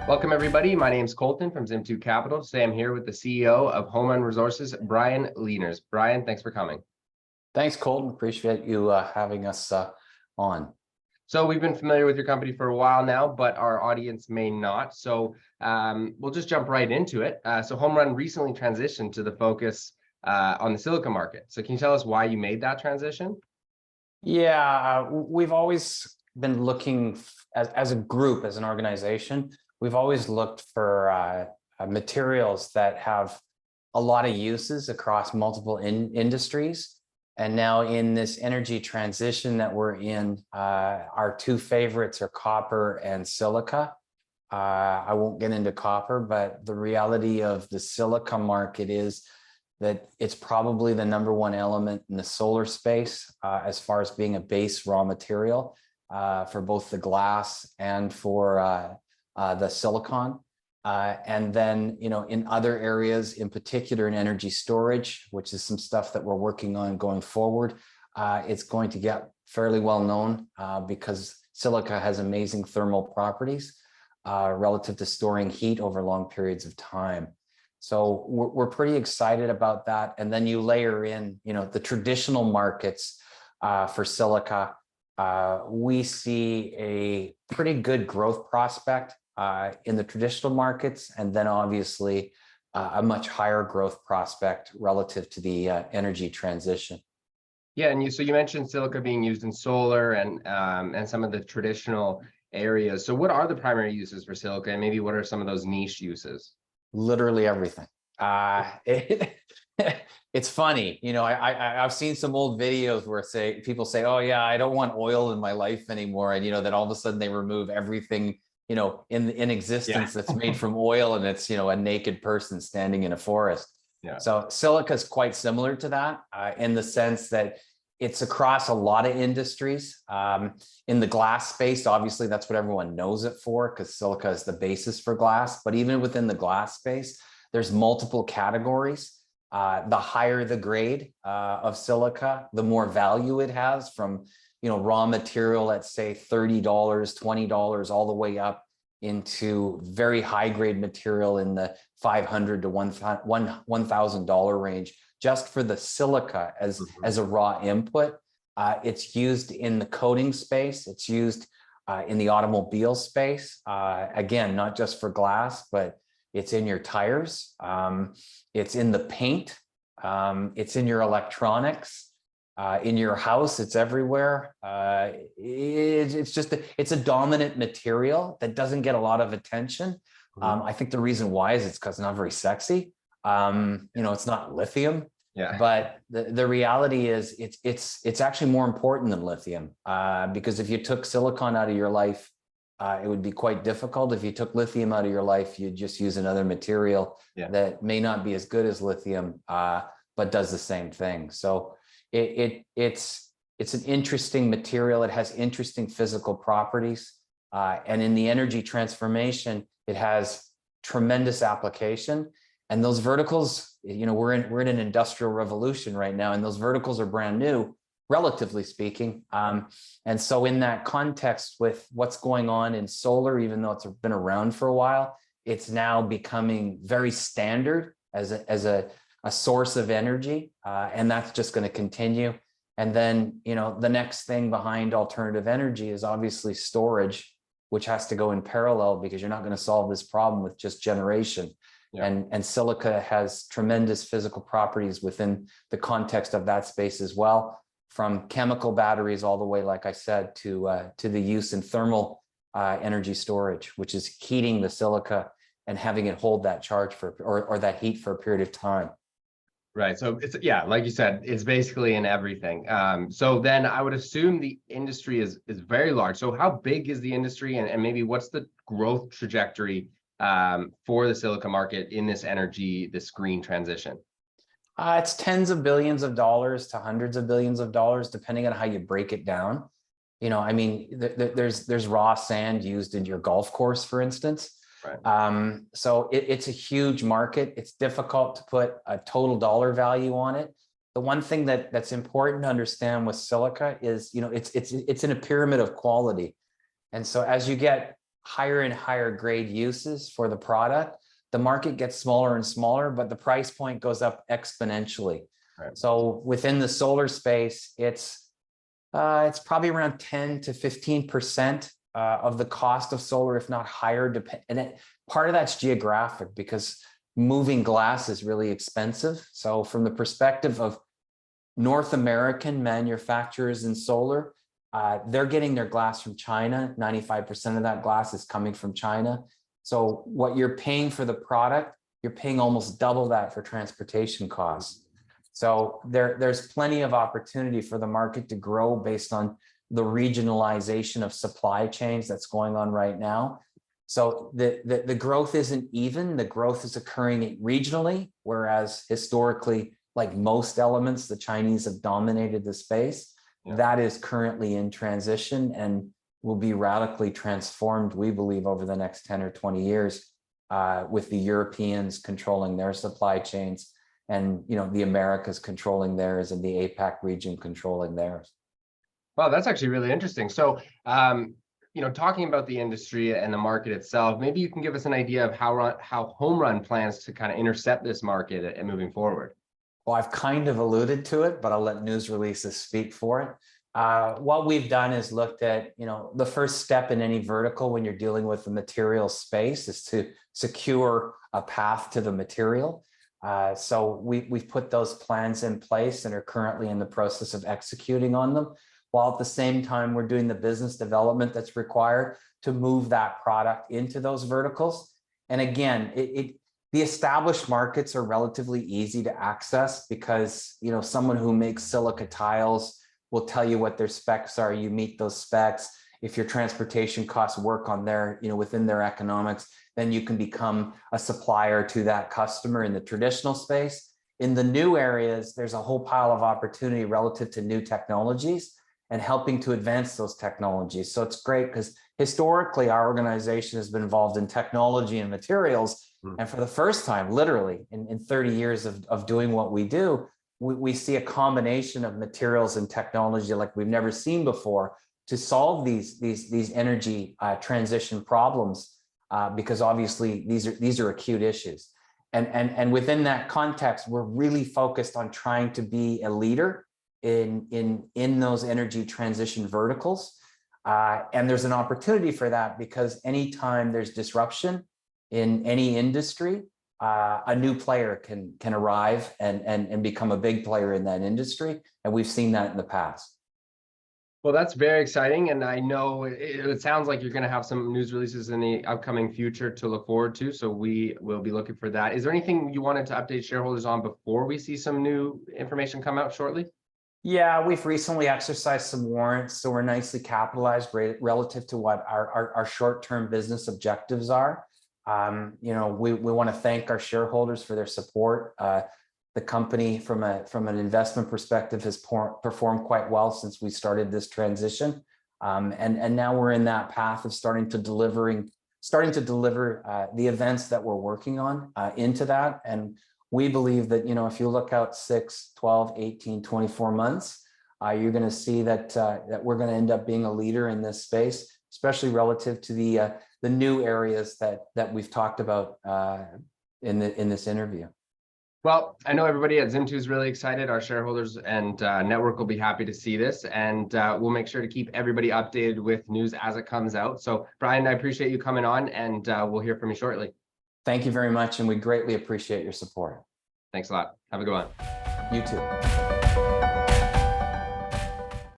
Welcome, everybody. My name is Colton from Zimtu Capital. Today, I'm here with the CEO of Homerun Resources, Brian Leeners. Brian, thanks for coming. Thanks, Colton. Appreciate you having us on. So we've been familiar with your company for a while now, but our audience may not. So we'll just jump right into it. So Homerun recently transitioned to the focus on the silica market. So can you tell us why you made that transition? Yeah, we've always been looking as a group, as an organization. We've always looked for materials that have a lot of uses across multiple industries. And now in this energy transition that we're in, our two favorites are copper and silica. I won't get into copper, but the reality of the silica market is that it's probably the #1 element in the solar space as far as being a base raw material for both the glass and for the silicon. And then, in other areas, in particular in energy storage, which is some stuff that we're working on going forward, it's going to get fairly well known because silica has amazing thermal properties relative to storing heat over long periods of time. So we're pretty excited about that. And then you layer in, the traditional markets for silica. We see a pretty good growth prospect in the traditional markets, and then obviously a much higher growth prospect relative to the energy transition. Yeah, and so you mentioned silica being used in solar and some of the traditional areas. So what are the primary uses for silica, and maybe what are some of those niche uses? Literally everything. It's funny, I've seen some old videos where people say, oh yeah, I don't want oil in my life anymore, and then all of a sudden they remove everything in existence that's made from oil, and it's a naked person standing in a forest. So silica is quite similar to that in the sense that it's across a lot of industries. In the glass space, obviously that's what everyone knows it for, because silica is the basis for glass. But even within the glass space, there's multiple categories. The higher the grade of silica, the more value it has, from raw material, let's say $30, $20, all the way up into very high grade material in the $500 to $1,000 range, just for the silica as a raw input. It's used in the coating space. It's used in the automobile space. Again, not just for glass, but it's in your tires. It's in the paint. It's in your electronics. In your house, it's everywhere. It's a dominant material that doesn't get a lot of attention. I think the reason why is it's because it's not very sexy. It's not lithium. But the reality is it's actually more important than lithium, because if you took silicon out of your life, it would be quite difficult. If you took lithium out of your life, you'd just use another material that may not be as good as lithium, but does the same thing. So it's an interesting material. It has interesting physical properties, and in the energy transformation, it has tremendous application. And those verticals, we're in an industrial revolution right now, and those verticals are brand new, relatively speaking. And so in that context, with what's going on in solar, even though it's been around for a while, it's now becoming very standard as a source of energy, and that's just going to continue. And then, the next thing behind alternative energy is obviously storage, which has to go in parallel, because you're not going to solve this problem with just generation. And silica has tremendous physical properties within the context of that space as well, from chemical batteries all the way, like I said, to the use in thermal energy storage, which is heating the silica and having it hold that charge or that heat for a period of time. Right. So it's, like you said, it's basically in everything. So then I would assume the industry is very large. So how big is the industry, and maybe what's the growth trajectory for the silica market in this green transition? It's tens of billions of dollars to hundreds of billions of dollars, depending on how you break it down. There's raw sand used in your golf course, for instance. Right. So it's a huge market. It's difficult to put a total dollar value on it. The one thing that's important to understand with silica is, it's in a pyramid of quality. And so as you get higher and higher grade uses for the product, the market gets smaller and smaller, but the price point goes up exponentially. Right. So within the solar space, it's probably around 10 to 15% of the cost of solar, if not higher. Part of that's geographic, because moving glass is really expensive. So from the perspective of North American manufacturers in solar, they're getting their glass from China. 95% of that glass is coming from China. So what you're paying for the product, you're paying almost double that for transportation costs. So there's plenty of opportunity for the market to grow based on the regionalization of supply chains that's going on right now. So the growth isn't even, the growth is occurring regionally, whereas historically, like most elements, the Chinese have dominated the space. Yeah. That is currently in transition and will be radically transformed, we believe, over the next 10 or 20 years, with the Europeans controlling their supply chains and, you know, the Americas controlling theirs and the APAC region controlling theirs. Well, that's actually really interesting. So, you know, talking about the industry and the market itself, maybe you can give us an idea of how Homerun plans to kind of intercept this market and moving forward. Well, I've kind of alluded to it, but I'll let news releases speak for it. What we've done is looked at, you know, the first step in any vertical when you're dealing with the material space is to secure a path to the material. So we've put those plans in place and are currently in the process of executing on them, while at the same time we're doing the business development that's required to move that product into those verticals. And again, the established markets are relatively easy to access because, you know, someone who makes silica tiles will tell you what their specs are. You meet those specs. If your transportation costs work on their, you know, within their economics, then you can become a supplier to that customer in the traditional space. In the new areas, there's a whole pile of opportunity relative to new technologies and helping to advance those technologies. So it's great because historically our organization has been involved in technology and materials. And for the first time, literally in 30 years of doing what we do, we see a combination of materials and technology like we've never seen before to solve these energy transition problems, because obviously these are acute issues. And within that context, we're really focused on trying to be a leader in those energy transition verticals. And there's an opportunity for that because anytime there's disruption in any industry, a new player can arrive and become a big player in that industry. And we've seen that in the past. Well, that's very exciting. And I know it sounds like you're going to have some news releases in the upcoming future to look forward to. So we will be looking for that. Is there anything you wanted to update shareholders on before we see some new information come out shortly? Yeah, we've recently exercised some warrants. So we're nicely capitalized relative to what our short-term business objectives are. You know, we want to thank our shareholders for their support. The company from an investment perspective has performed quite well since we started this transition. And now we're in that path of starting to deliver the events that we're working on into that. And we believe that, you know, if you look out 6, 12, 18, 24 months, you're going to see that we're going to end up being a leader in this space, especially relative to the new areas that we've talked about in this interview. Well, I know everybody at Zimtu is really excited. Our shareholders and network will be happy to see this, and we'll make sure to keep everybody updated with news as it comes out. So, Brian, I appreciate you coming on, and we'll hear from you shortly. Thank you very much, and we greatly appreciate your support. Thanks a lot. Have a good one. You too.